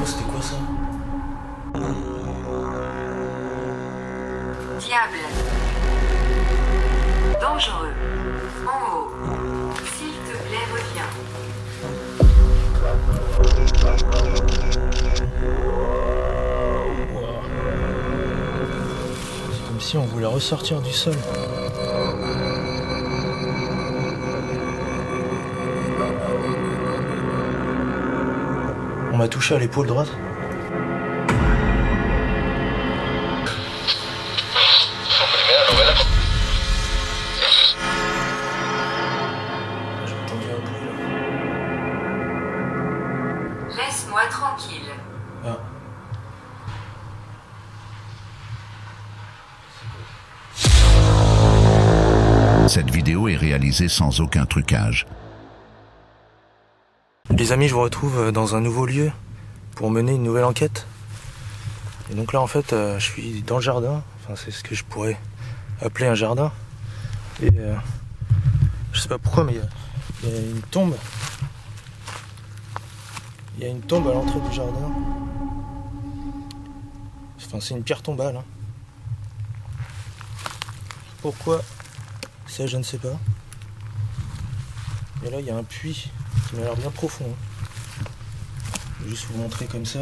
c'était quoi ça? Diable. Dangereux. En haut. S'il te plaît, reviens. Wow. C'est comme si on voulait ressortir du sol. On m'a touché à l'épaule droite. J'ai entendu un bruit là. Laisse-moi tranquille. Ah. Cette vidéo est réalisée sans aucun trucage. Les amis, je vous retrouve dans un nouveau lieu pour mener une nouvelle enquête. Et donc là, en fait, je suis dans le jardin. Enfin, c'est ce que je pourrais appeler un jardin. Et je sais pas pourquoi, mais il y a une tombe. Il y a une tombe à l'entrée du jardin. Enfin, c'est une pierre tombale. Hein. Pourquoi? Ça, je ne sais pas. Et là, il y a un puits qui m'a l'air bien profond. Hein. Je vais juste vous montrer comme ça.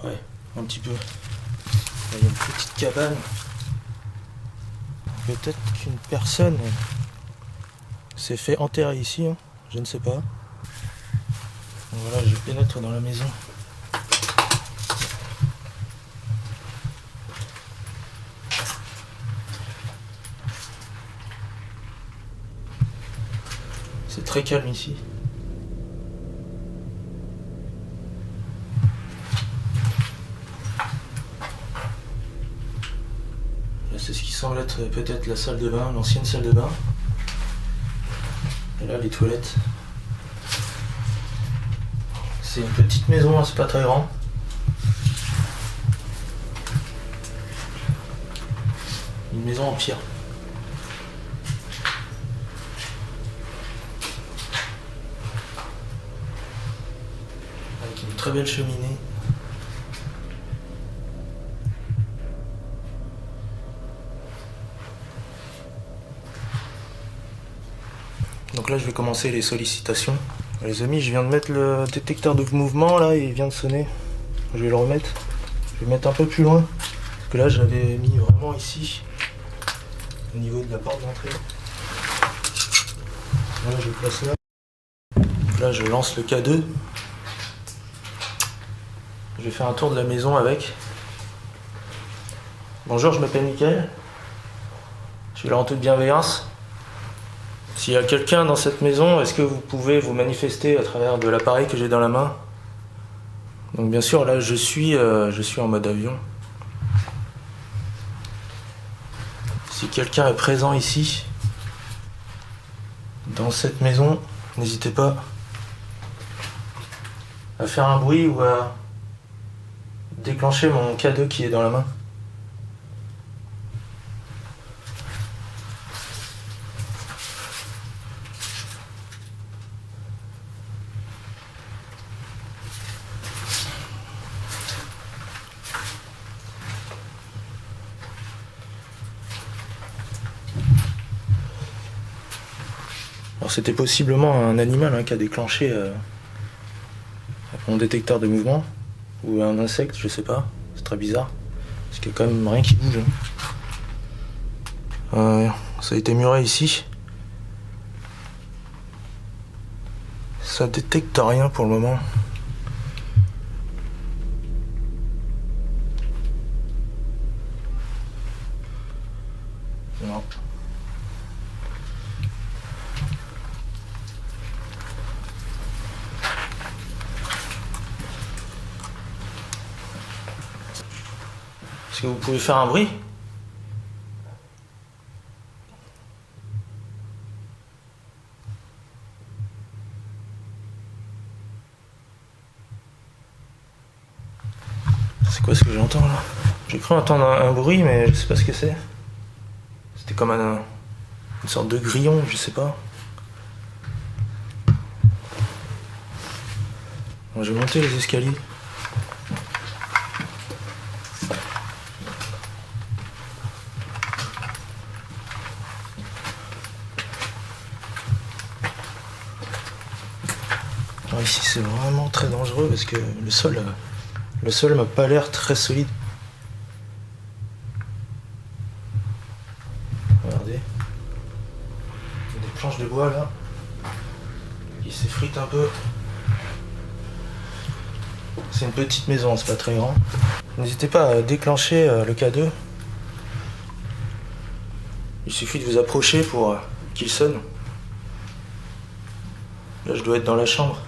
Ouais, un petit peu. Là, il y a une petite cabane. Peut-être qu'une personne s'est fait enterrer ici. Hein. Je ne sais pas. Donc voilà, je pénètre dans la maison. C'est très calme ici. Là, c'est ce qui semble être peut-être la salle de bain, l'ancienne salle de bain. Et là, les toilettes. C'est une petite maison, hein, c'est pas très grand. Une maison en pierre. Avec une très belle cheminée. Donc là, je vais commencer les sollicitations. Les amis, je viens de mettre le détecteur de mouvement là, il vient de sonner. Je vais le remettre. Je vais le mettre un peu plus loin. Parce que là, je l'avais mis vraiment ici, au niveau de la porte d'entrée. Voilà, je le place là. Donc là, je lance le K2. Je vais faire un tour de la maison avec. Bonjour, je m'appelle Mickaël. Je suis là en toute bienveillance. S'il y a quelqu'un dans cette maison, est-ce que vous pouvez vous manifester à travers de l'appareil que j'ai dans la main? Donc bien sûr, là je suis en mode avion. Si quelqu'un est présent ici, dans cette maison, n'hésitez pas à faire un bruit ou à déclencher mon K2 qui est dans la main. Alors c'était possiblement un animal hein, qui a déclenché mon détecteur de mouvement, ou un insecte, je sais pas, c'est très bizarre, parce qu'il y a quand même rien qui bouge. Hein. Ça a été muré ici. Ça détecte rien pour le moment. Non. Est-ce que vous pouvez faire un bruit? C'est quoi ce que j'entends là? J'ai cru entendre un bruit, mais je sais pas ce que c'est. C'était comme une sorte de grillon, je sais pas. Bon, je vais monter les escaliers. Alors ici c'est vraiment très dangereux parce que le sol m'a pas l'air très solide. Regardez. Il y a des planches de bois là qui s'effritent un peu. C'est une petite maison, c'est pas très grand. N'hésitez pas à déclencher le K2. Il suffit de vous approcher pour qu'il sonne. Là je dois être dans la chambre.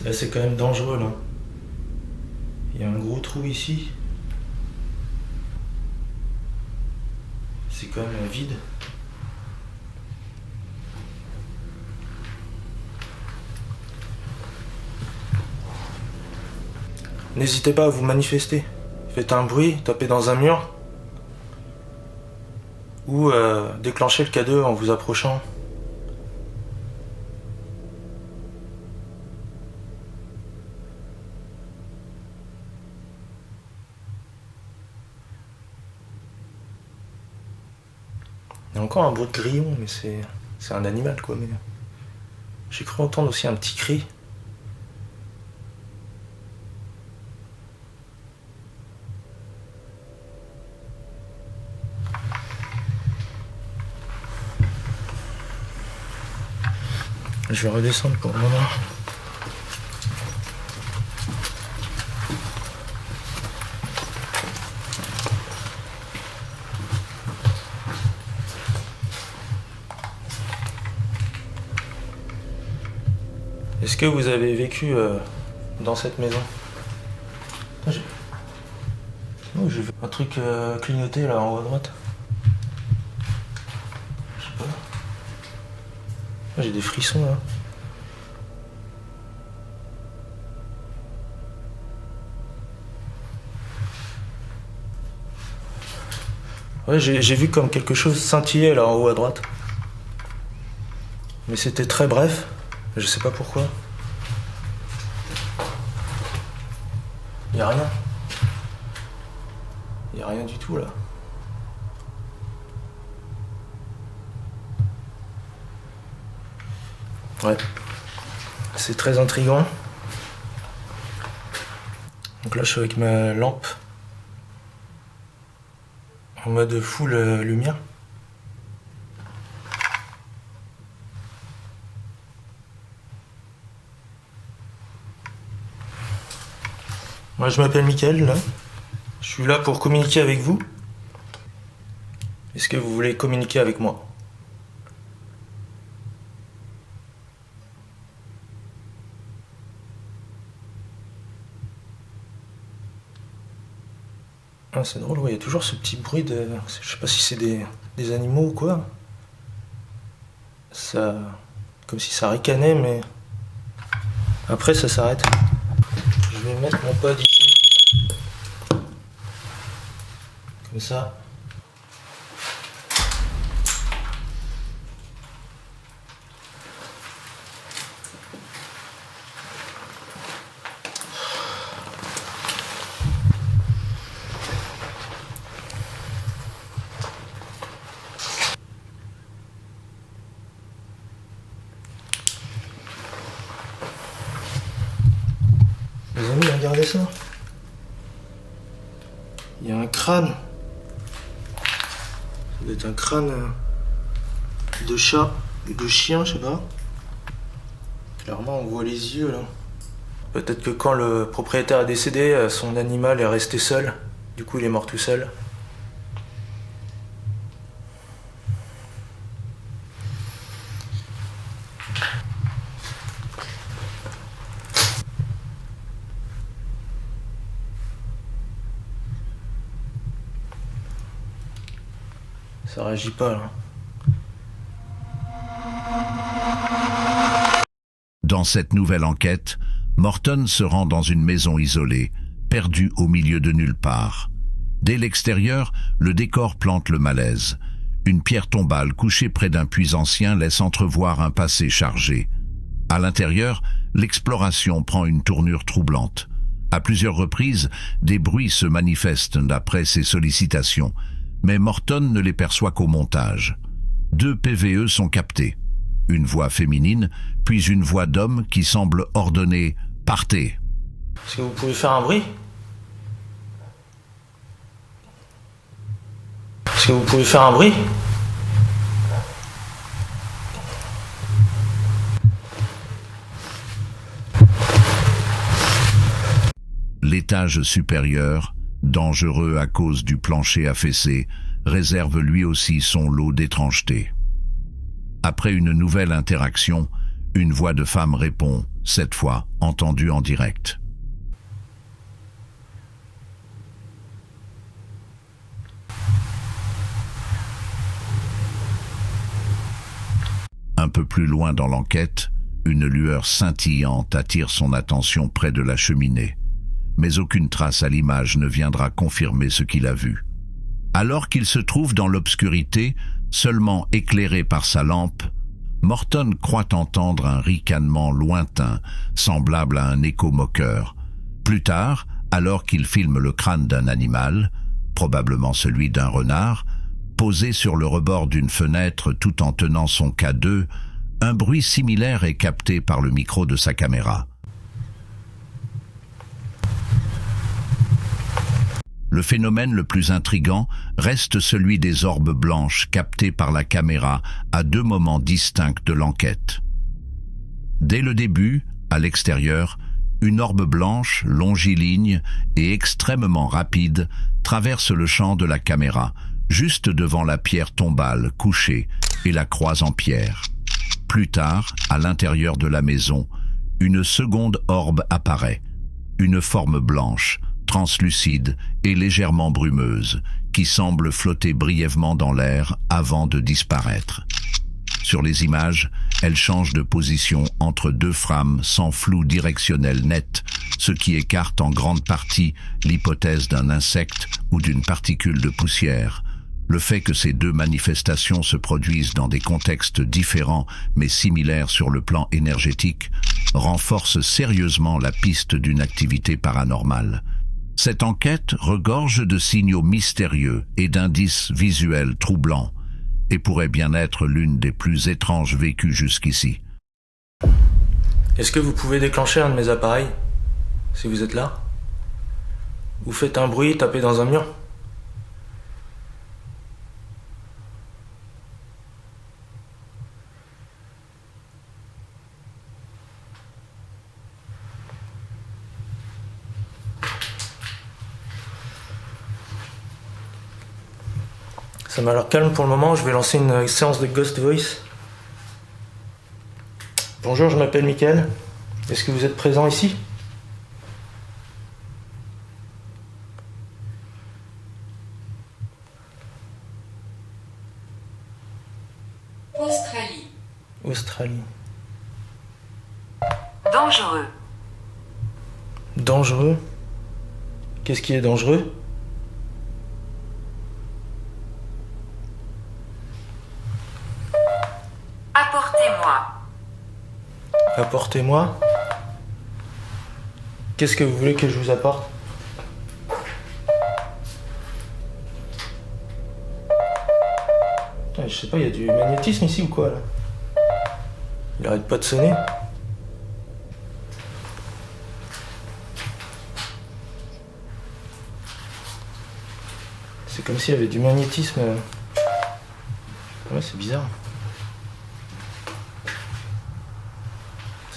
Là c'est quand même dangereux là. Il y a un gros trou ici. C'est quand même vide. N'hésitez pas à vous manifester. Faites un bruit, tapez dans un mur. Ou déclenchez le K2 en vous approchant. Il y a encore un bruit de grillon, mais c'est un animal quoi. Mais j'ai cru entendre aussi un petit cri. Je vais redescendre pour le moment. Est-ce que vous avez vécu dans cette maison? Oh, j'ai vu un truc clignoter là en haut à droite. Je sais pas. J'ai des frissons là. Ouais, j'ai vu comme quelque chose scintiller là en haut à droite. Mais c'était très bref. Je sais pas pourquoi. Y a rien. Y a rien du tout là. Ouais. C'est très intriguant. Donc là je suis avec ma lampe en mode full lumière. Moi je m'appelle Mickaël là. Je suis là pour communiquer avec vous. Est-ce que vous voulez communiquer avec moi? Ah, c'est drôle, ouais, il y a toujours ce petit bruit de... Je sais pas si c'est des animaux ou quoi. Ça... Comme si ça ricanait, mais... Après, ça s'arrête. Je vais mettre mon pod ici. Comme ça. Les amis, regardez ça. Il y a un crâne. Ça doit être un crâne de chat ou de chien, je sais pas. Clairement, on voit les yeux là. Peut-être que quand le propriétaire est décédé, son animal est resté seul. Du coup, il est mort tout seul. Ça réagit pas là. Dans cette nouvelle enquête, Morton se rend dans une maison isolée, perdue au milieu de nulle part. Dès l'extérieur, le décor plante le malaise. Une pierre tombale couchée près d'un puits ancien laisse entrevoir un passé chargé. À l'intérieur, l'exploration prend une tournure troublante. À plusieurs reprises, des bruits se manifestent d'après ses sollicitations, mais Morton ne les perçoit qu'au montage. 2 PVE sont captés. Une voix féminine, puis une voix d'homme qui semble ordonner « Partez ». Est-ce que vous pouvez faire un bruit? Est-ce que vous pouvez faire un bruit? L'étage supérieur, dangereux à cause du plancher affaissé, réserve lui aussi son lot d'étrangetés. Après une nouvelle interaction, une voix de femme répond, cette fois entendue en direct. Un peu plus loin dans l'enquête, une lueur scintillante attire son attention près de la cheminée. Mais aucune trace à l'image ne viendra confirmer ce qu'il a vu. Alors qu'il se trouve dans l'obscurité, seulement éclairé par sa lampe, Morton croit entendre un ricanement lointain, semblable à un écho moqueur. Plus tard, alors qu'il filme le crâne d'un animal, probablement celui d'un renard, posé sur le rebord d'une fenêtre tout en tenant son K2, un bruit similaire est capté par le micro de sa caméra. Le phénomène le plus intrigant reste celui des orbes blanches captées par la caméra à 2 moments distincts de l'enquête. Dès le début, à l'extérieur, une orbe blanche, longiligne et extrêmement rapide traverse le champ de la caméra, juste devant la pierre tombale couchée et la croix en pierre. Plus tard, à l'intérieur de la maison, une seconde orbe apparaît, une forme blanche, translucide et légèrement brumeuse, qui semble flotter brièvement dans l'air avant de disparaître. Sur les images, elle change de position entre 2 frames sans flou directionnel net, ce qui écarte en grande partie l'hypothèse d'un insecte ou d'une particule de poussière. Le fait que ces 2 manifestations se produisent dans des contextes différents mais similaires sur le plan énergétique renforce sérieusement la piste d'une activité paranormale. Cette enquête regorge de signaux mystérieux et d'indices visuels troublants et pourrait bien être l'une des plus étranges vécues jusqu'ici. Est-ce que vous pouvez déclencher un de mes appareils? Si vous êtes là? Vous faites un bruit, tapez dans un mur? Ça m'a l'air calme pour le moment, je vais lancer une séance de Ghost Voice. Bonjour, je m'appelle Mickaël. Est-ce que vous êtes présent ici? Australie. Australie. Dangereux. Dangereux? Qu'est-ce qui est dangereux? Apportez-moi. Apportez-moi. Qu'est-ce que vous voulez que je vous apporte? Je sais pas, il y a du magnétisme ici ou quoi là? Il arrête pas de sonner. C'est comme s'il y avait du magnétisme. Ouais, c'est bizarre.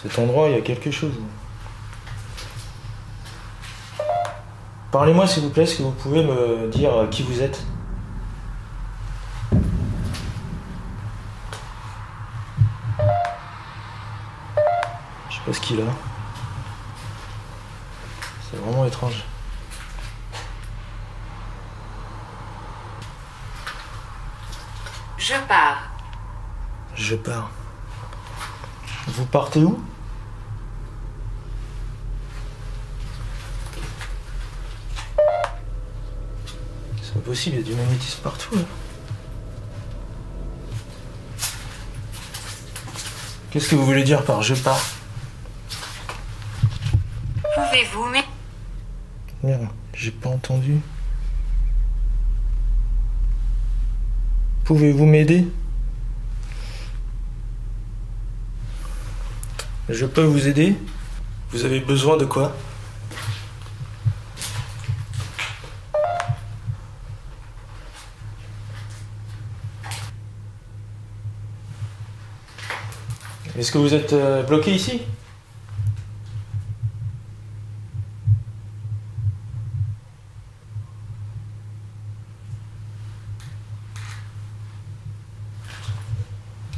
Cet endroit, il y a quelque chose. Parlez-moi s'il vous plaît, est-ce que vous pouvez me dire qui vous êtes? Je sais pas ce qu'il a. C'est vraiment étrange. Je pars. Je pars. Vous partez où? C'est pas possible, il y a du magnétisme partout là. Qu'est-ce que vous voulez dire par je pars? Pouvez-vous m'aider? Merde, j'ai pas entendu. Pouvez-vous m'aider? Je peux vous aider? Vous avez besoin de quoi? Est-ce que vous êtes bloqué ici?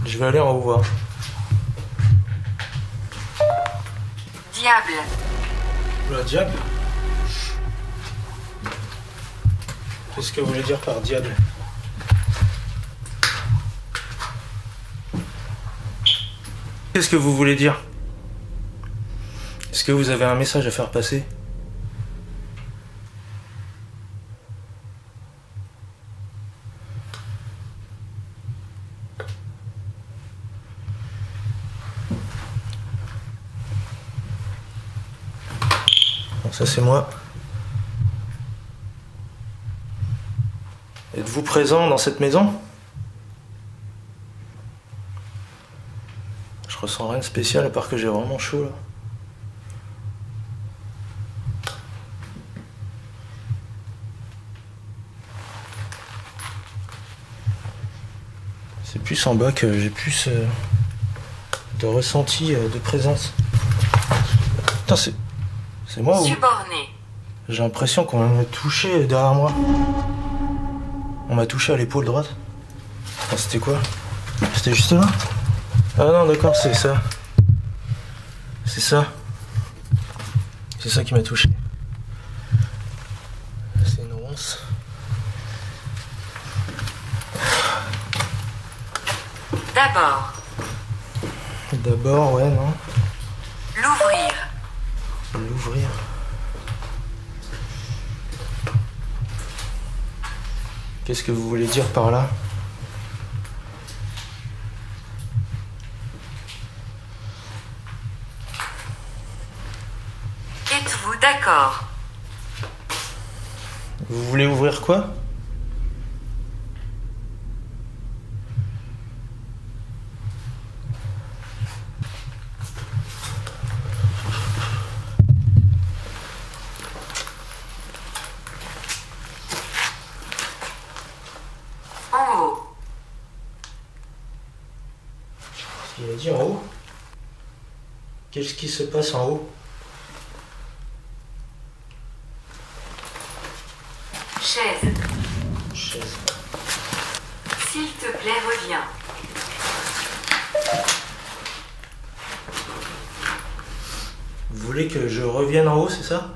Je vais aller en haut voir. Diable. Le diable? Qu'est-ce que vous voulez dire par diable? Qu'est-ce que vous voulez dire? Est-ce que vous avez un message à faire passer? Bon, ça c'est moi. Êtes-vous présent dans cette maison? Je ressens rien de spécial à part que j'ai vraiment chaud là. C'est plus en bas que j'ai plus de ressenti de présence. Putain, c'est moi ou... Suborné. J'ai l'impression qu'on m'a touché derrière moi. On m'a touché à l'épaule droite. Enfin, c'était quoi? C'était juste là? Ah non, d'accord, c'est ça. C'est ça. C'est ça qui m'a touché. C'est une once. D'abord. D'abord, ouais, non. L'ouvrir. L'ouvrir. Qu'est-ce que vous voulez dire par là? Êtes-vous d'accord? Vous voulez ouvrir quoi? En haut. Il a dit en haut? Qu'est-ce qui se passe en haut? Chaise. Chaise. S'il te plaît, reviens. Vous voulez que je revienne en haut, c'est ça?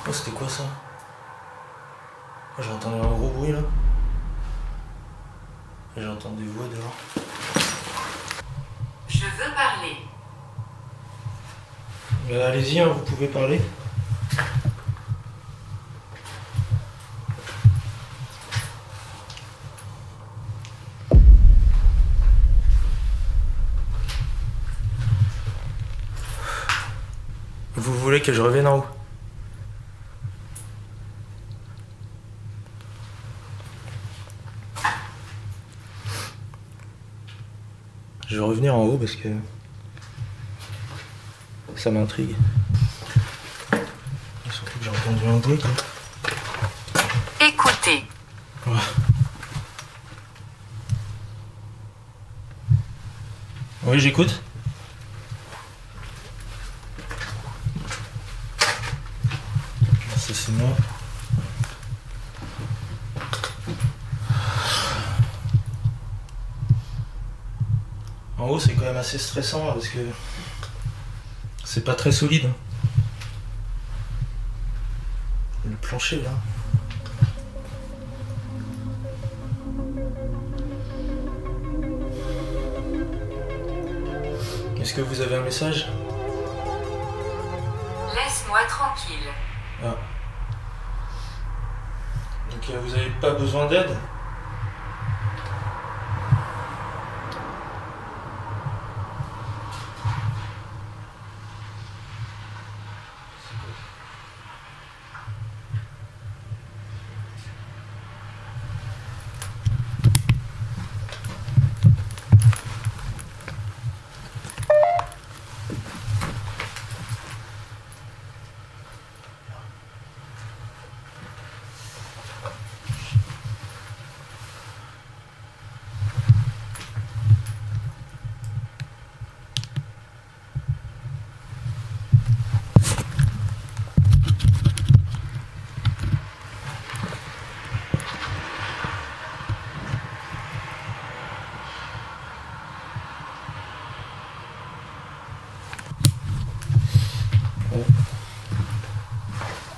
Oh, c'était quoi ça? Oh, j'ai entendu un gros bruit là. Et j'entends des voix dehors. Je veux parler. Allez-y, hein, vous pouvez parler. Vous voulez que je revienne en haut? Je vais revenir en haut parce que ça m'intrigue. Surtout que j'ai entendu un bruit quoi. Écoutez. Ouais. Oui, j'écoute. Ça c'est moi. En haut, c'est quand même assez stressant parce que c'est pas très solide. Le plancher là. Est-ce que vous avez un message? Laisse-moi tranquille. Ah. Donc vous avez pas besoin d'aide?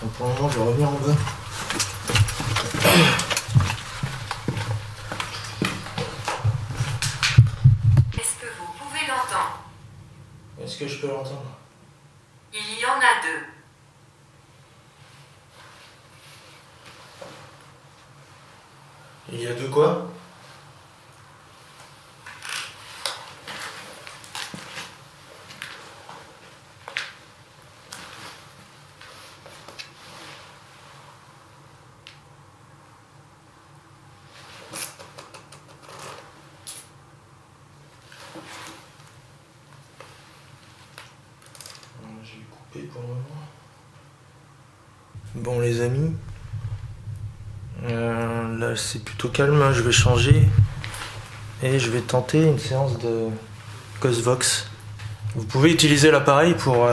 Donc pour le moment, je vais revenir en bas. Est-ce que vous pouvez l'entendre? Est-ce que je peux l'entendre? Il y en a deux. Il y a de quoi? Je vais couper pour le moment. Bon les amis, là c'est plutôt calme, hein. Je vais changer et je vais tenter une séance de Cosvox. Vous pouvez utiliser l'appareil pour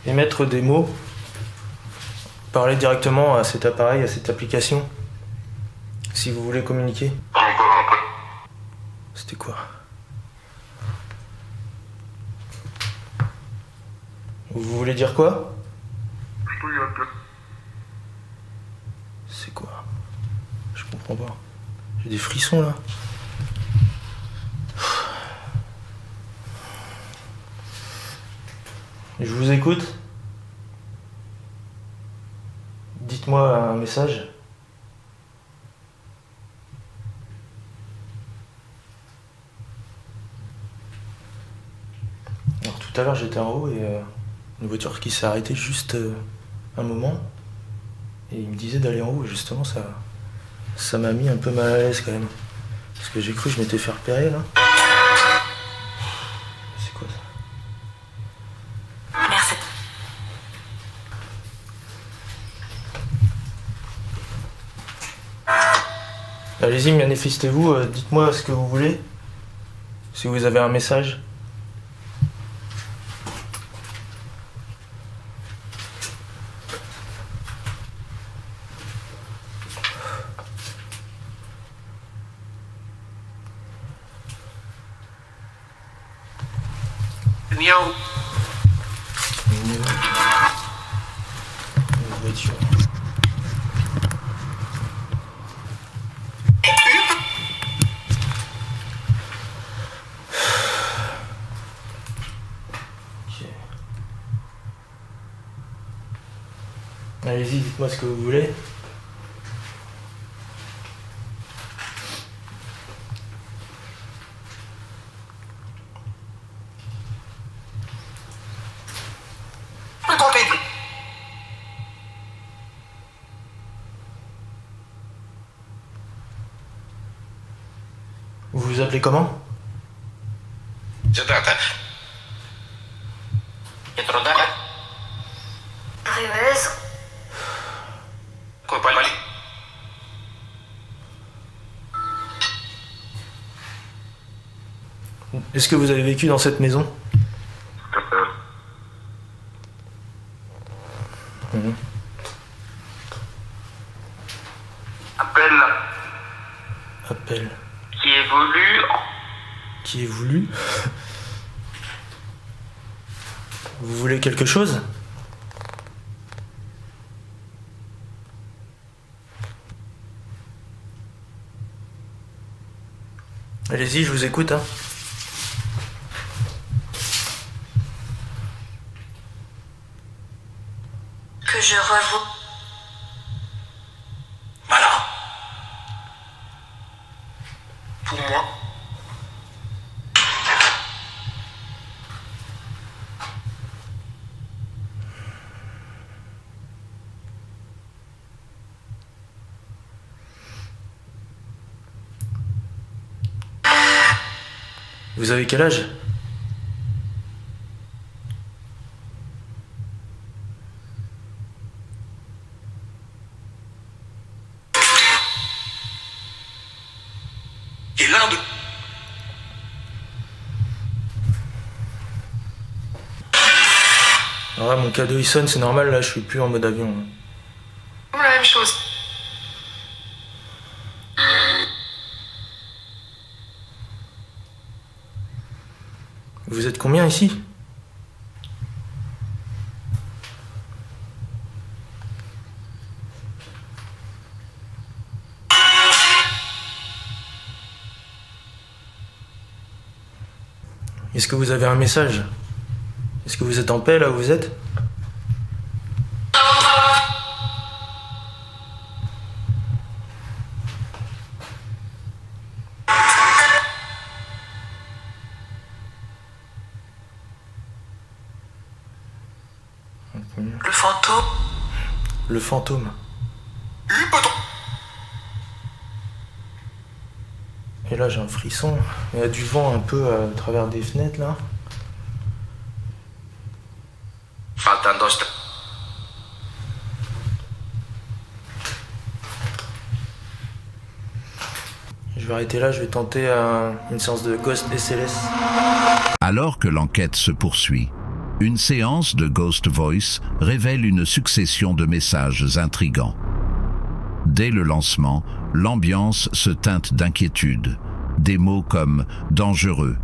émettre des mots, parler directement à cet appareil, à cette application, si vous voulez communiquer. C'était quoi? Vous voulez dire quoi? C'est quoi? Je comprends pas. J'ai des frissons là. Je vous écoute. Dites-moi un message. Alors tout à l'heure j'étais en haut et une voiture qui s'est arrêtée juste un moment et il me disait d'aller en haut et justement ça m'a mis un peu mal à l'aise quand même parce que j'ai cru que je m'étais fait repérer là. C'est quoi ça? Merci. Allez-y, manifestez-vous, dites-moi ce que vous voulez si vous avez un message. Miaou. Une voiture. Ok. Allez-y, dites-moi ce que vous voulez. Peux t'en t'aider. Vous vous appelez comment? Задата. Не труда. Rêveuse. Копали. Est-ce que vous avez vécu dans cette maison? Mhm. Appel Appel. qui évolue qui est voulu. Vous voulez quelque chose? Allez-y, je vous écoute, hein. Que je revois. Voilà. Pour moi. Vous avez quel âge? Et l'un de... Alors là, mon cadeau il sonne, c'est normal, là je suis plus en mode avion. La même chose. Vous êtes combien ici? Est-ce que vous avez un message? Est-ce que vous êtes en paix là où vous êtes? Le fantôme. Le fantôme. Hupoton. Et là j'ai un frisson. Il y a du vent un peu à travers des fenêtres là. Faltando... Je vais arrêter là, je vais tenter une séance de Ghost SLS. Alors que l'enquête se poursuit, une séance de Ghost Voice révèle une succession de messages intrigants. Dès le lancement, l'ambiance se teinte d'inquiétude. Des mots comme « dangereux »,«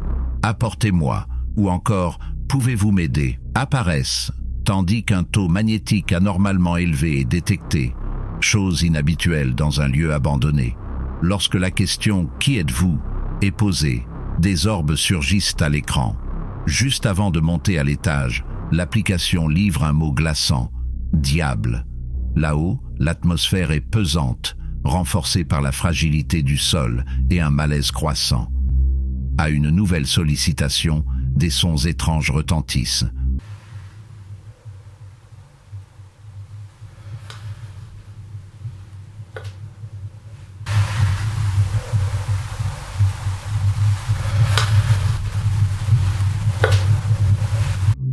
apportez-moi » ou encore « pouvez-vous m'aider » apparaissent, tandis qu'un taux magnétique anormalement élevé est détecté, chose inhabituelle dans un lieu abandonné. Lorsque la question « Qui êtes-vous » est posée, des orbes surgissent à l'écran. Juste avant de monter à l'étage, l'application livre un mot glaçant, « Diable ». Là-haut, l'atmosphère est pesante, renforcée par la fragilité du sol et un malaise croissant. À une nouvelle sollicitation, des sons étranges retentissent.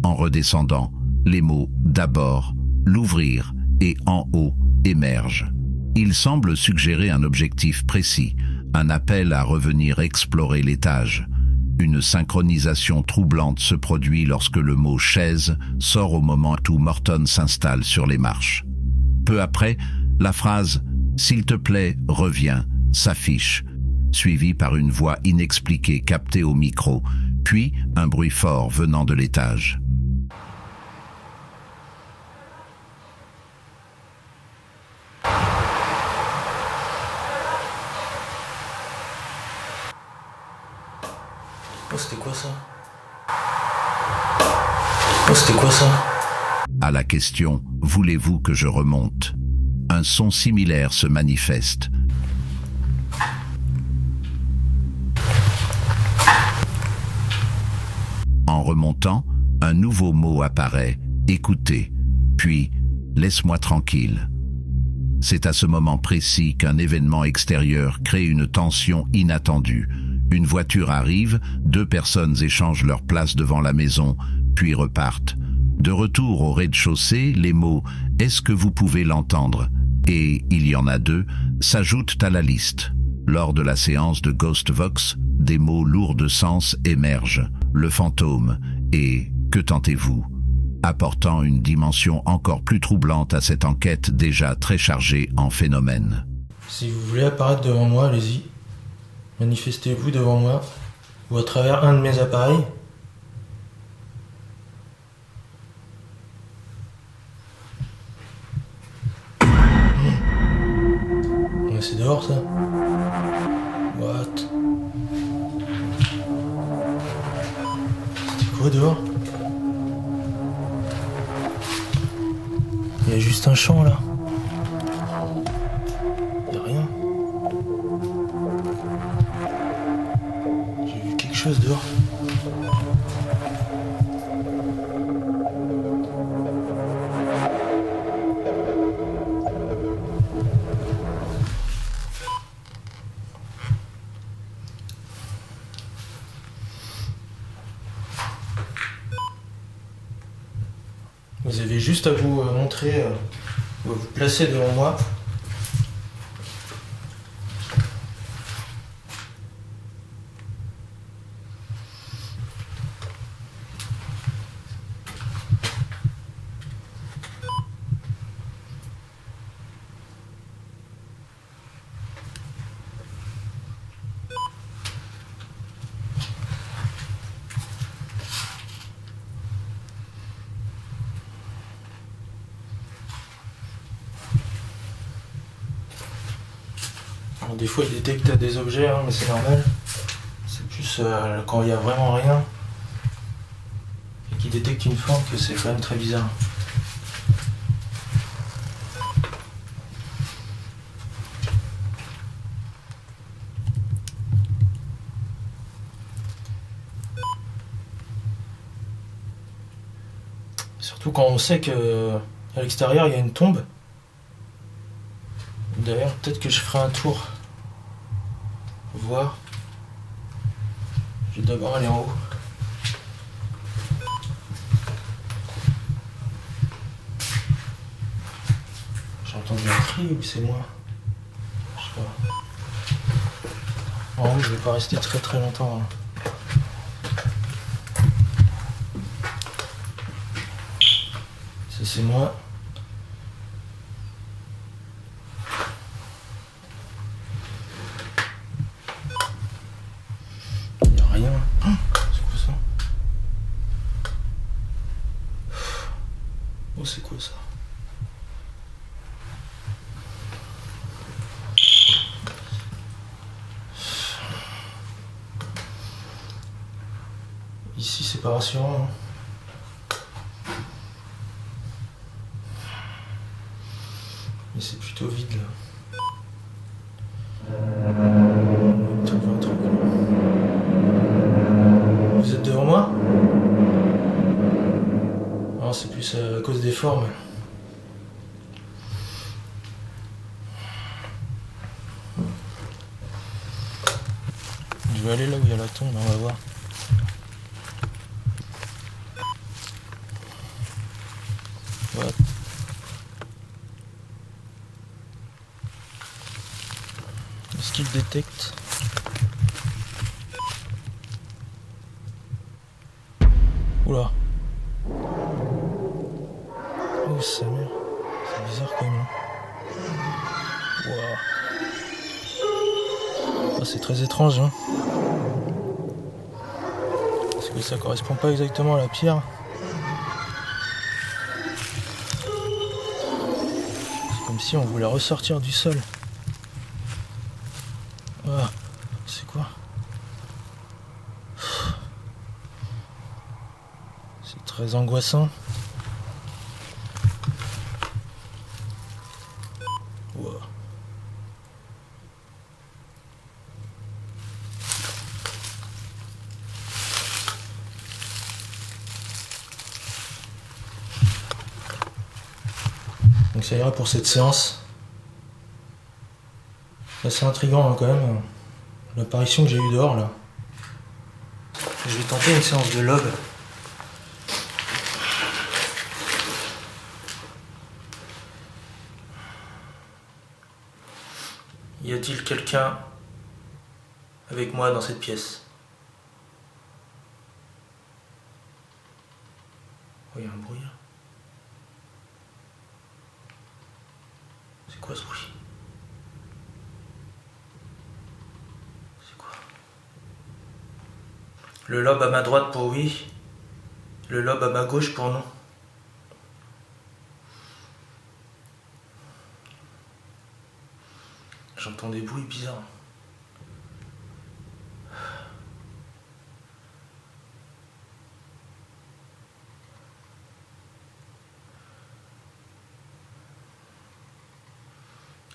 En redescendant, les mots « d'abord »,« l'ouvrir » et « en haut » émergent. Ils semblent suggérer un objectif précis, un appel à revenir explorer l'étage. Une synchronisation troublante se produit lorsque le mot « chaise » sort au moment où Morton s'installe sur les marches. Peu après, la phrase « S'il te plaît, reviens » s'affiche, suivie par une voix inexpliquée captée au micro, puis un bruit fort venant de l'étage. Oh, c'était quoi ça? Oh, c'était quoi ça? À la question « Voulez-vous que je remonte ?» un son similaire se manifeste. En remontant, un nouveau mot apparaît « Écoutez », puis « Laisse-moi tranquille ». C'est à ce moment précis qu'un événement extérieur crée une tension inattendue. Une voiture arrive, 2 personnes échangent leur place devant la maison, puis repartent. De retour au rez-de-chaussée, les mots « Est-ce que vous pouvez l'entendre ?» et « Il y en a 2 » s'ajoutent à la liste. Lors de la séance de Ghost Vox, des mots lourds de sens émergent. Le fantôme et « Que tentez-vous ?» apportant une dimension encore plus troublante à cette enquête déjà très chargée en phénomènes. Si vous voulez apparaître devant moi, allez-y. Manifestez-vous devant moi. ou à travers un de mes appareils. Ouais, c'est dehors ça. What? C'était quoi dehors? Il y a juste un champ là. Il y a rien. J'ai vu quelque chose dehors. Vous avez juste à vous montrer, vous placer devant moi. Alors, des fois il détecte des objets, hein, mais c'est normal. C'est plus quand il n'y a vraiment rien et qu'il détecte une forme que c'est quand même très bizarre. Surtout quand on sait que à l'extérieur il y a une tombe. D'ailleurs, peut-être que je ferai un tour. Voir. Je vais d'abord aller en haut. J'ai entendu un cri ou c'est moi? Je sais pas. En haut, je vais pas rester très très longtemps. Hein. Ça c'est moi. Oh, c'est quoi ça? Ici, c'est pas rassurant. Hein. Mais c'est plutôt vide là. Vous êtes devant moi? Non, c'est plus à cause des formes. Je vais aller là où il y a la tombe, on va voir. What? Est-ce qu'il détecte? Oula. Oh sa mère. C'est bizarre quand même. Wow. Oh, c'est très étrange. Hein. Parce que ça correspond pas exactement à la pierre. C'est comme si on voulait ressortir du sol. Ah, c'est quoi? C'est très angoissant. Wow. Donc ça ira pour cette séance. C'est intriguant hein, quand même, l'apparition que j'ai eue dehors là. Je vais tenter une séance de lobe. Y a-t-il quelqu'un avec moi dans cette pièce? Oh, il y a un bruit là. C'est quoi ce bruit? C'est quoi? Le lobe à ma droite pour oui. Le lobe à ma gauche pour non. J'entends des bruits bizarres.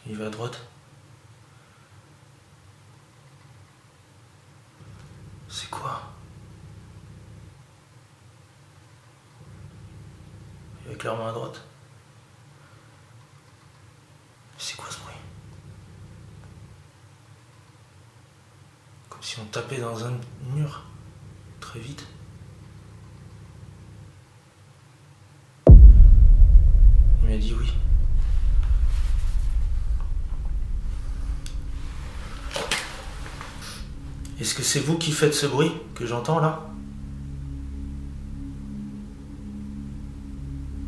Il va à droite. C'est quoi? Il va clairement à droite. C'est quoi ce bruit? Comme si on tapait dans un mur. Très vite. Il m'a dit oui. Est-ce que c'est vous qui faites ce bruit que j'entends là?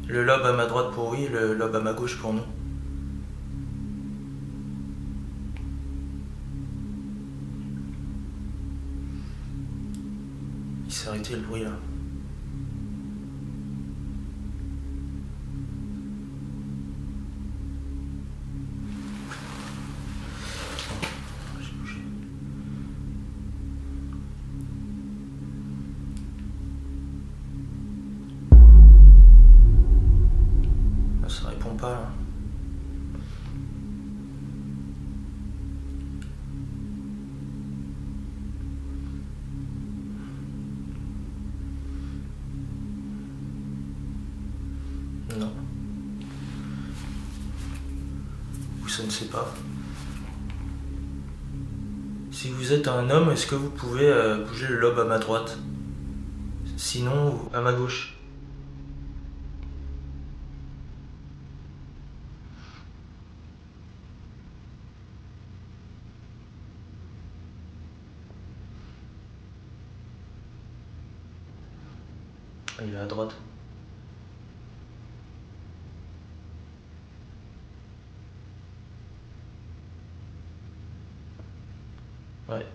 Le lobe à ma droite pour oui, le lobe à ma gauche pour non. Il s'est arrêté le bruit là. J'ai bougé. Ça répond pas là. Non. Ou ça ne sait pas. Si vous êtes un homme, est-ce que vous pouvez bouger le lobe à ma droite? Sinon, à ma gauche. Ah, il est à droite. Ouais.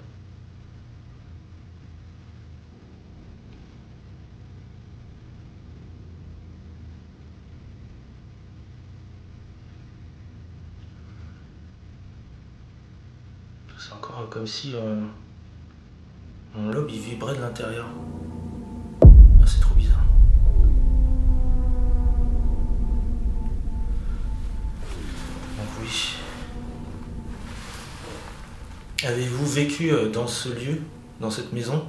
C'est encore comme si mon lobe il vibrait de l'intérieur. Ah, c'est trop bizarre. Donc oui. Avez-vous vécu dans ce lieu, dans cette maison?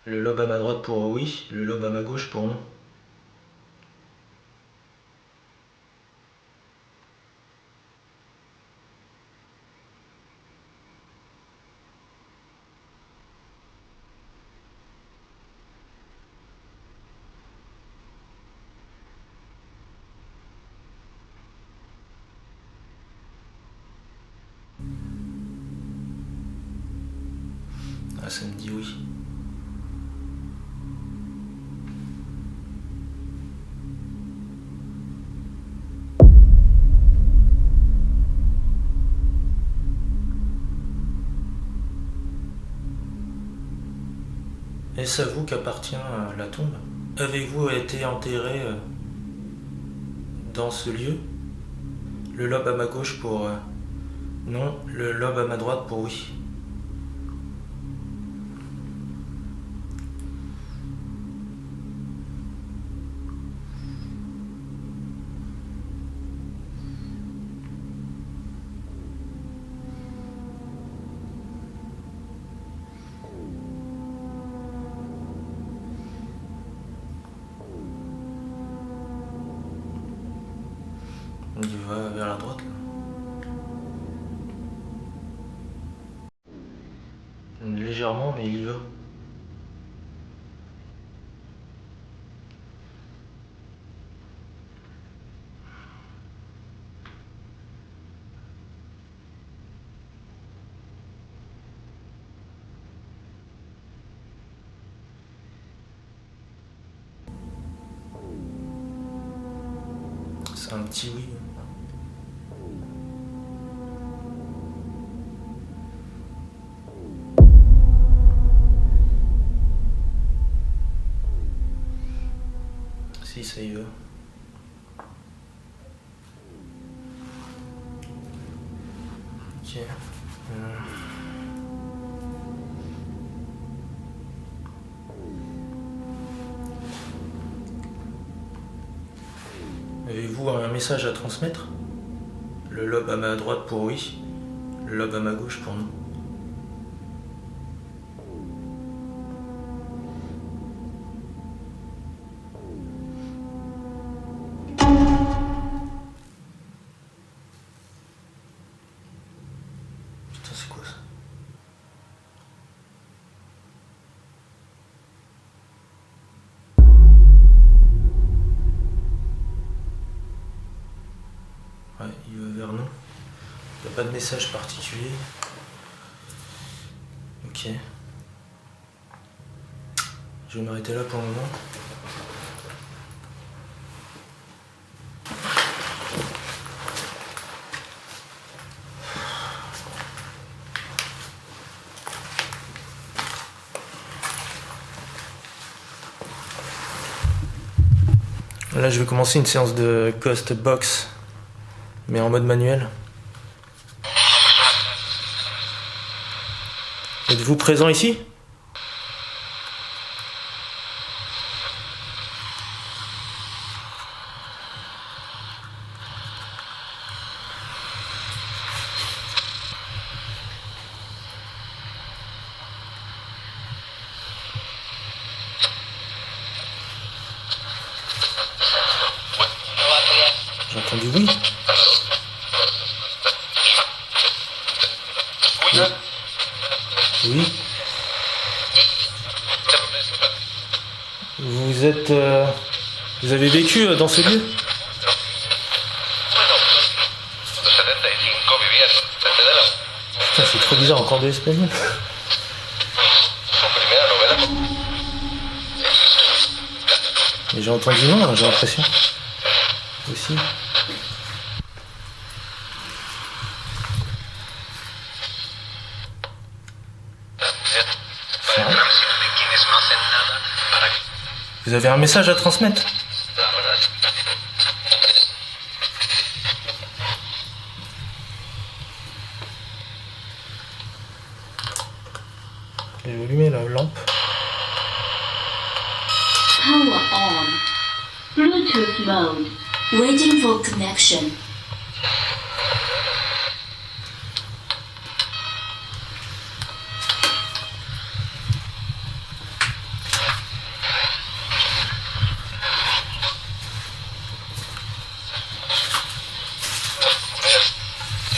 Le lobe à ma droite pour oui, le lobe à ma gauche pour non. Ah, ça me dit oui. Est-ce à vous qu'appartient la tombe? Avez-vous été enterré dans ce lieu? Le lobe à ma gauche pour non, le lobe à ma droite pour oui. Il va vers la droite là. Légèrement, mais il y va. C'est un petit oui. ça y va. Ok. Avez-vous un message à transmettre? Le lobe à ma droite pour oui, le lobe à ma gauche pour non. Putain, c'est quoi ça? Ouais, il va vers nous. Il n'y a pas de message particulier. Ok. Je vais m'arrêter là pour le moment. Là, je vais commencer une séance de Ghost Box, mais en mode manuel. Êtes-vous présent ici? J'ai entendu oui. Oui. Vous êtes... vous avez vécu dans ce lieu? Putain, c'est trop bizarre, encore de l'espagnol. Mais j'ai entendu non, j'ai l'impression. Aussi. Vous avez un message à transmettre? Je vais allumer la lampe. Power on. Bluetooth mode. Waiting for connection.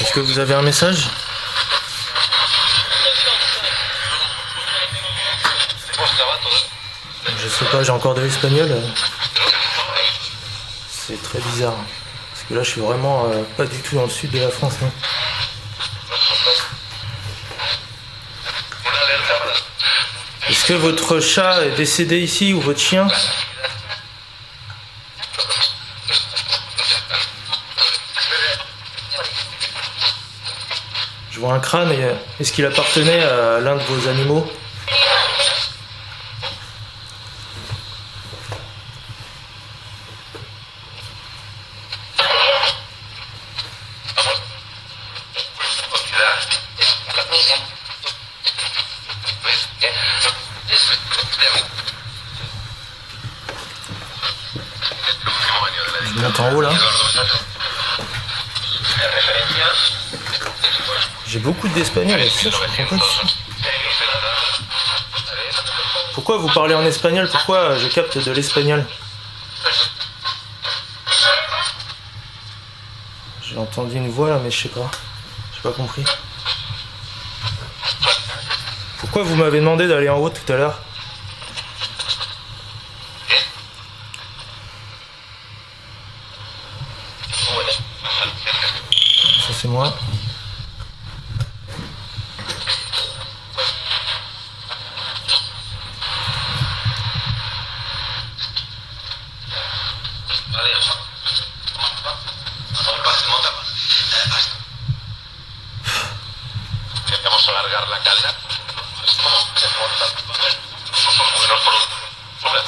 Est-ce que vous avez un message? Je sais pas, j'ai encore de l'espagnol. C'est très bizarre. Parce que là, je suis vraiment pas du tout dans le sud de la France. Hein. Est-ce que votre chat est décédé ici ou votre chien? Je vois un crâne. Est-ce qu'il appartenait à l'un de vos animaux? Je monte en haut là. J'ai beaucoup d'espagnol, je comprends pas. Pourquoi vous parlez en espagnol? Pourquoi je capte de l'espagnol? J'ai entendu une voix là, mais je sais pas. J'ai pas compris. Pourquoi vous m'avez demandé d'aller en haut tout à l'heure? Ça c'est moi.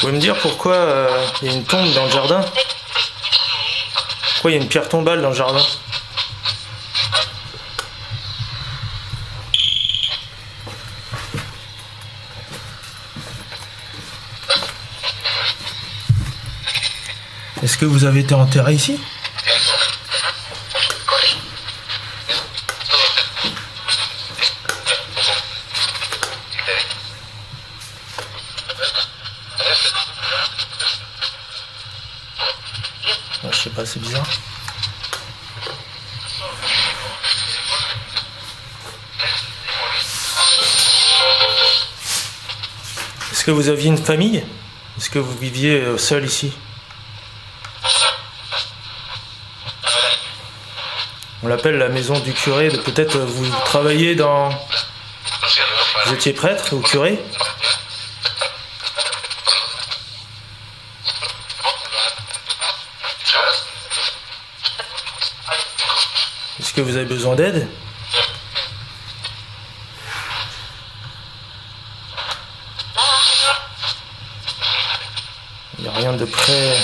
pouvez me dire pourquoi il y a une tombe dans le jardin? Pourquoi il y a une pierre tombale dans le jardin? Est-ce que vous avez été enterré ici? Je sais pas, c'est bizarre. Est-ce que vous aviez une famille? Est-ce que vous viviez seul ici? On l'appelle la maison du curé. Peut-être vous travaillez dans... Vous étiez prêtre ou curé? Est-ce que vous avez besoin d'aide? Il n'y a rien de près...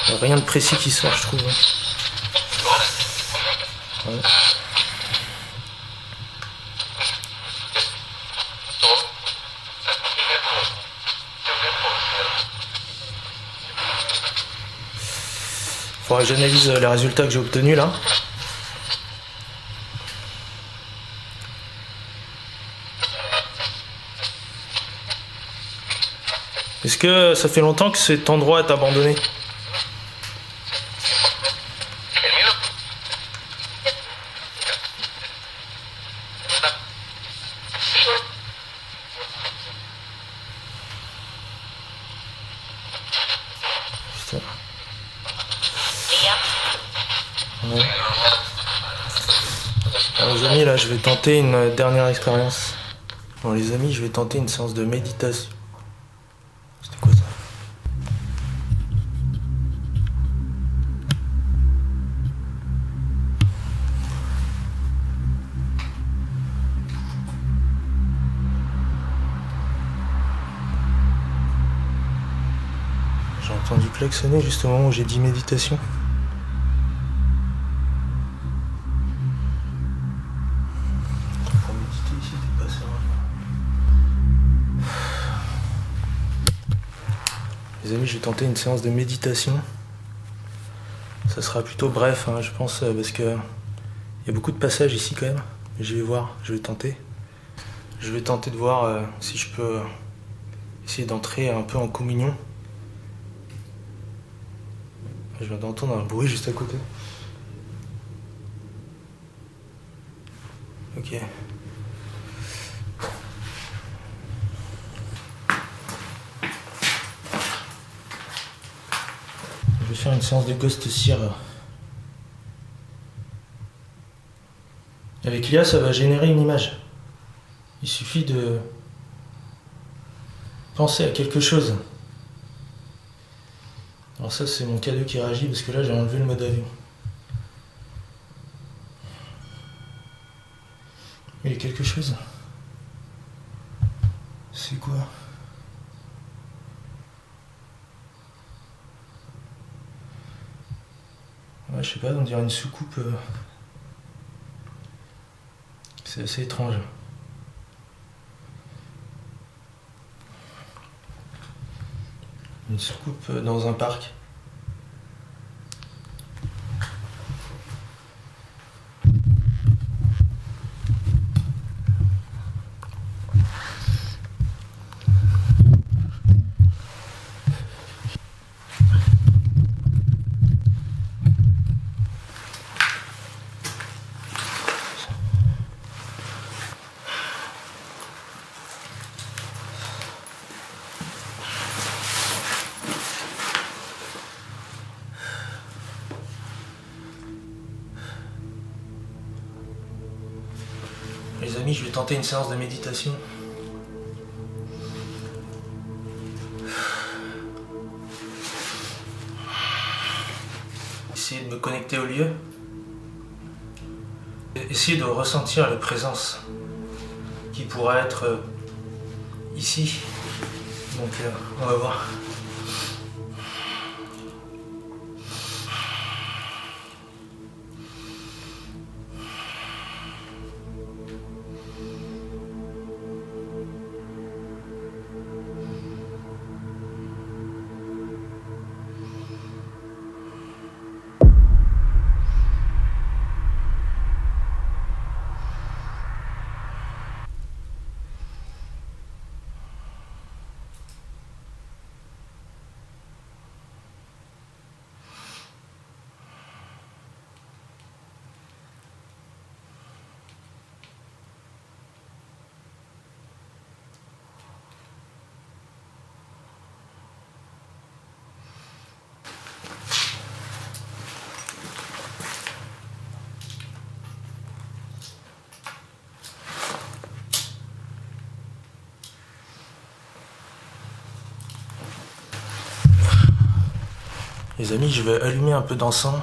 Il n'y a rien de précis qui sort, je trouve. Ouais. Faudrait que j'analyse les résultats que j'ai obtenus là. Est-ce que ça fait longtemps que cet endroit est abandonné? Putain. Ouais. Alors, les amis, là, je vais tenter une dernière expérience. Bon, les amis, je vais tenter une séance de méditation. C'était quoi ça? J'ai entendu klaxonner juste au moment où j'ai dit méditation. Pour méditer ici, c'est pas ça. Les amis, je vais tenter une séance de méditation. Ça sera plutôt bref, hein, je pense, parce que il y a beaucoup de passages ici quand même. Mais je vais voir, je vais tenter. Je vais tenter de voir si je peux essayer d'entrer un peu en communion. Je viens d'entendre un bruit juste à côté. Ok. Je vais faire une séance de Ghost Seer. Avec l'IA, ça va générer une image. Il suffit de penser à quelque chose. Alors ça, c'est mon cadeau qui réagit parce que là, j'ai enlevé le mode avion. Il y a quelque chose. C'est quoi? Ouais, je sais pas, on dirait une soucoupe. C'est assez étrange. Une soucoupe dans un parc. Les amis, je vais tenter une séance de méditation. Essayer de me connecter au lieu. Essayer de ressentir la présence qui pourrait être ici. Donc on va voir. Les amis, je vais allumer un peu d'encens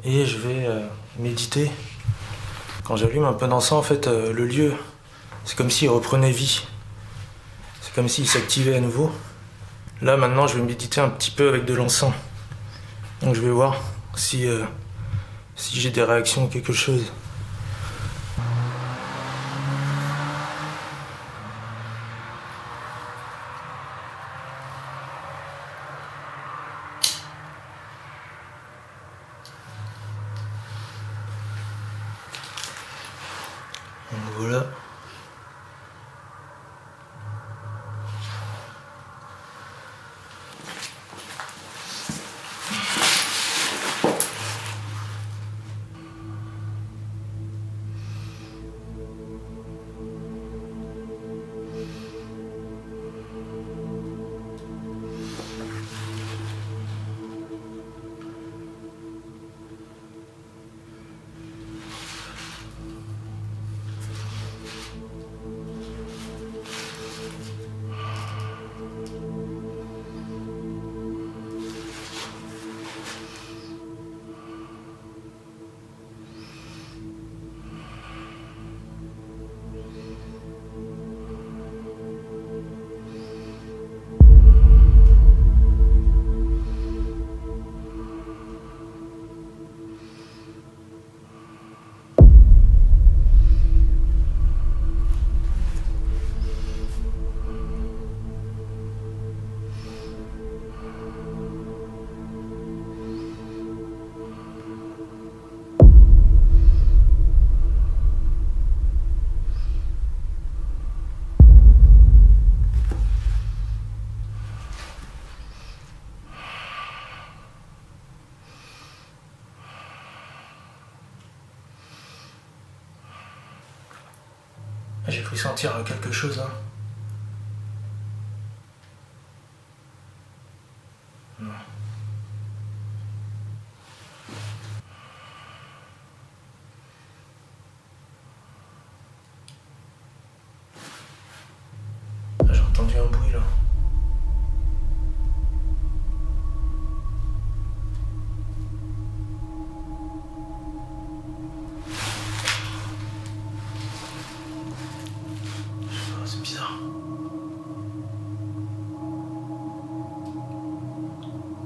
et je vais méditer. Quand j'allume un peu d'encens, en fait, le lieu, c'est comme s'il reprenait vie. C'est comme s'il s'activait à nouveau. Là, maintenant, je vais méditer un petit peu avec de l'encens. Donc je vais voir si j'ai des réactions ou quelque chose. Donc voilà. J'ai cru sentir quelque chose là. Non. Ah, j'ai entendu un bruit là. C'est bizarre.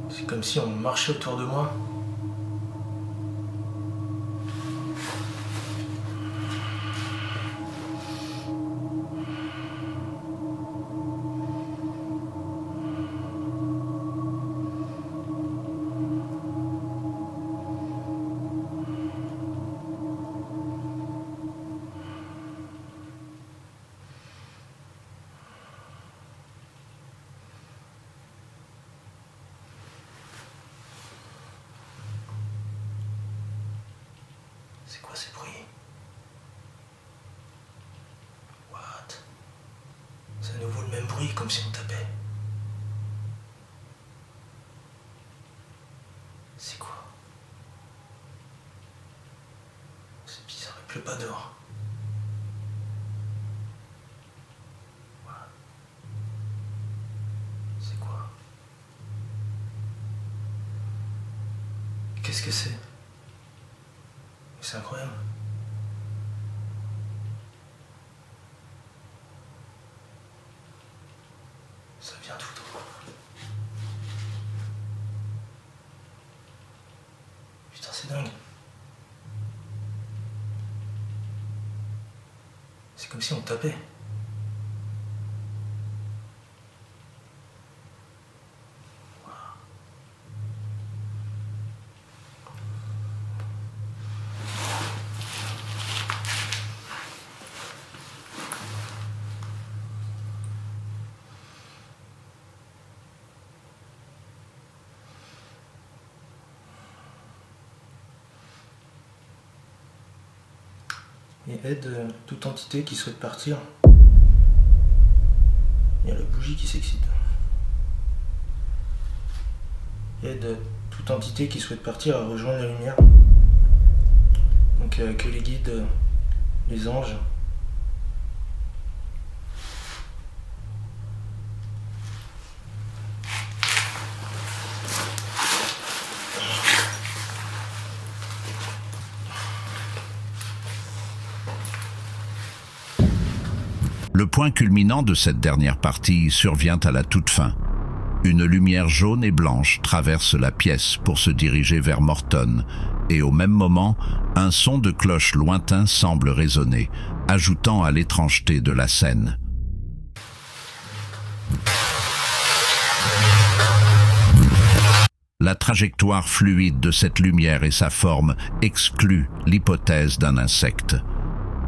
C'est comme si on marchait autour de moi. C'est quoi ces bruits? What? C'est à nouveau le même bruit, comme si on tapait. C'est quoi? C'est bizarre, il pleut pas dehors. What? C'est quoi? Qu'est-ce que c'est? C'est incroyable. Ça vient tout droit. Putain, c'est dingue. C'est comme si on tapait. Et aide toute entité qui souhaite partir. Il y a la bougie qui s'excite. Aide toute entité qui souhaite partir à rejoindre la lumière. Donc que les guides, les anges. Le point culminant de cette dernière partie survient à la toute fin. Une lumière jaune et blanche traverse la pièce pour se diriger vers Morton, et au même moment, un son de cloche lointain semble résonner, ajoutant à l'étrangeté de la scène. La trajectoire fluide de cette lumière et sa forme excluent l'hypothèse d'un insecte.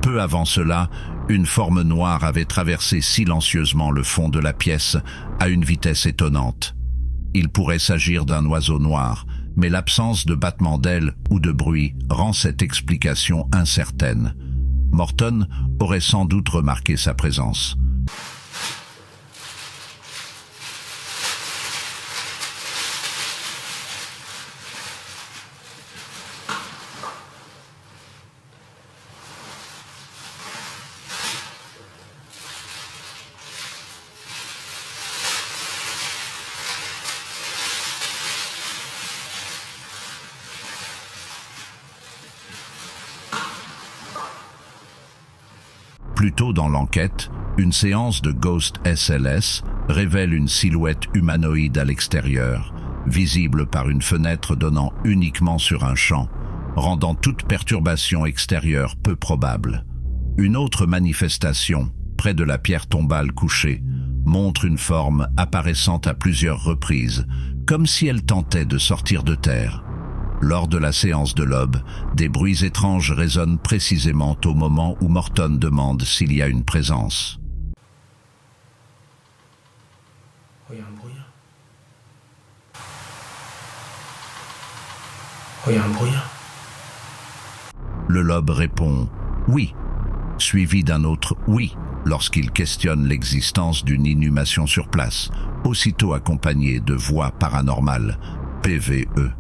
Peu avant cela, une forme noire avait traversé silencieusement le fond de la pièce à une vitesse étonnante. Il pourrait s'agir d'un oiseau noir, mais l'absence de battement d'ailes ou de bruit rend cette explication incertaine. Morton aurait sans doute remarqué sa présence. Plus tôt dans l'enquête, une séance de Ghost SLS révèle une silhouette humanoïde à l'extérieur, visible par une fenêtre donnant uniquement sur un champ, rendant toute perturbation extérieure peu probable. Une autre manifestation, près de la pierre tombale couchée, montre une forme apparaissant à plusieurs reprises, comme si elle tentait de sortir de terre. Lors de la séance de l'aube, des bruits étranges résonnent précisément au moment où Morton demande s'il y a une présence. Oh, il y a un brouillard. Oh, il y a un brouillard. Le lobe répond « oui », suivi d'un autre « oui » lorsqu'il questionne l'existence d'une inhumation sur place, aussitôt accompagné de voix paranormales, PVE.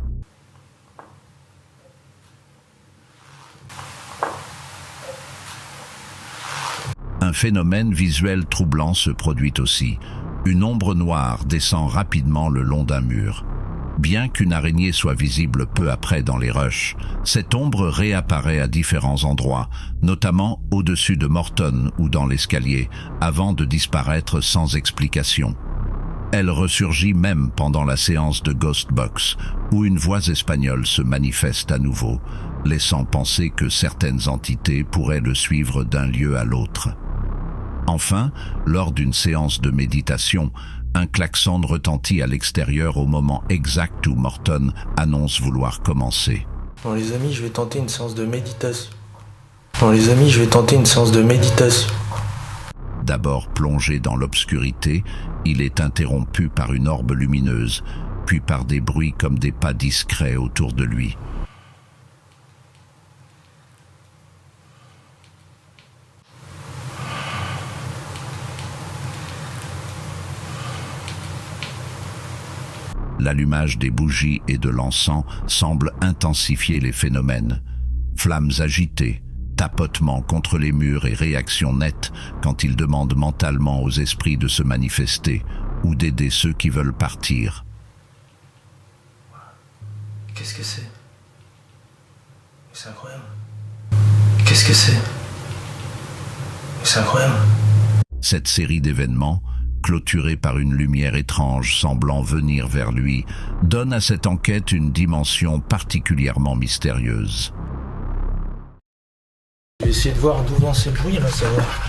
Un phénomène visuel troublant se produit aussi. Une ombre noire descend rapidement le long d'un mur. Bien qu'une araignée soit visible peu après dans les rushs, cette ombre réapparaît à différents endroits, notamment au-dessus de Morton ou dans l'escalier, avant de disparaître sans explication. Elle ressurgit même pendant la séance de Ghost Box, où une voix espagnole se manifeste à nouveau, laissant penser que certaines entités pourraient le suivre d'un lieu à l'autre. Enfin, lors d'une séance de méditation, un klaxon retentit à l'extérieur au moment exact où Morton annonce vouloir commencer. Bon les amis, je vais tenter une séance de méditation. Bon les amis, je vais tenter une séance de méditation. D'abord plongé dans l'obscurité, il est interrompu par une orbe lumineuse, puis par des bruits comme des pas discrets autour de lui. L'allumage des bougies et de l'encens semble intensifier les phénomènes. Flammes agitées, tapotements contre les murs et réactions nettes quand il demande mentalement aux esprits de se manifester ou d'aider ceux qui veulent partir. Qu'est-ce que c'est? C'est incroyable. Qu'est-ce que c'est? C'est incroyable. Cette série d'événements, clôturé par une lumière étrange semblant venir vers lui, donne à cette enquête une dimension particulièrement mystérieuse. Je vais essayer de voir d'où vient ces bruits là,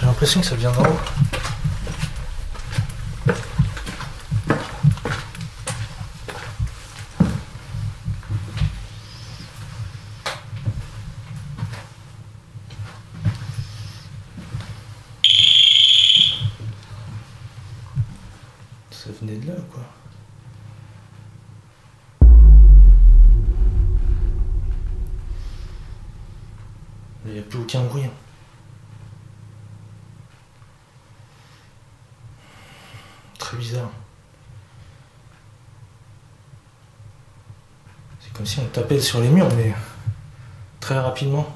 j'ai l'impression que ça vient d'en haut. Ça venait de là quoi. Il n'y a plus aucun bruit. Très bizarre. C'est comme si on tapait sur les murs, mais très rapidement.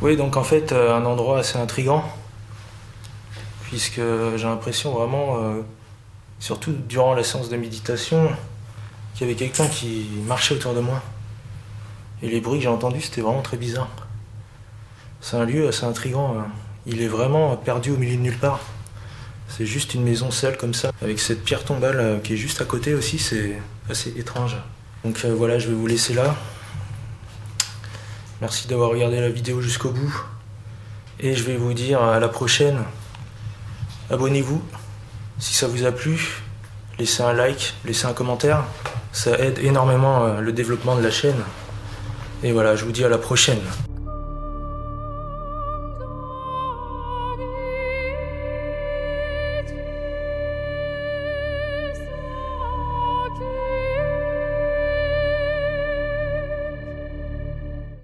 Oui, donc en fait, un endroit assez intriguant, puisque j'ai l'impression vraiment, surtout durant la séance de méditation, qu'il y avait quelqu'un qui marchait autour de moi. Et les bruits que j'ai entendus, c'était vraiment très bizarre. C'est un lieu assez intriguant. Il est vraiment perdu au milieu de nulle part. C'est juste une maison seule comme ça, avec cette pierre tombale qui est juste à côté aussi, c'est assez étrange. Donc voilà, je vais vous laisser là. Merci d'avoir regardé la vidéo jusqu'au bout. Et je vais vous dire à la prochaine. Abonnez-vous si ça vous a plu. Laissez un like, laissez un commentaire. Ça aide énormément le développement de la chaîne. Et voilà, je vous dis à la prochaine.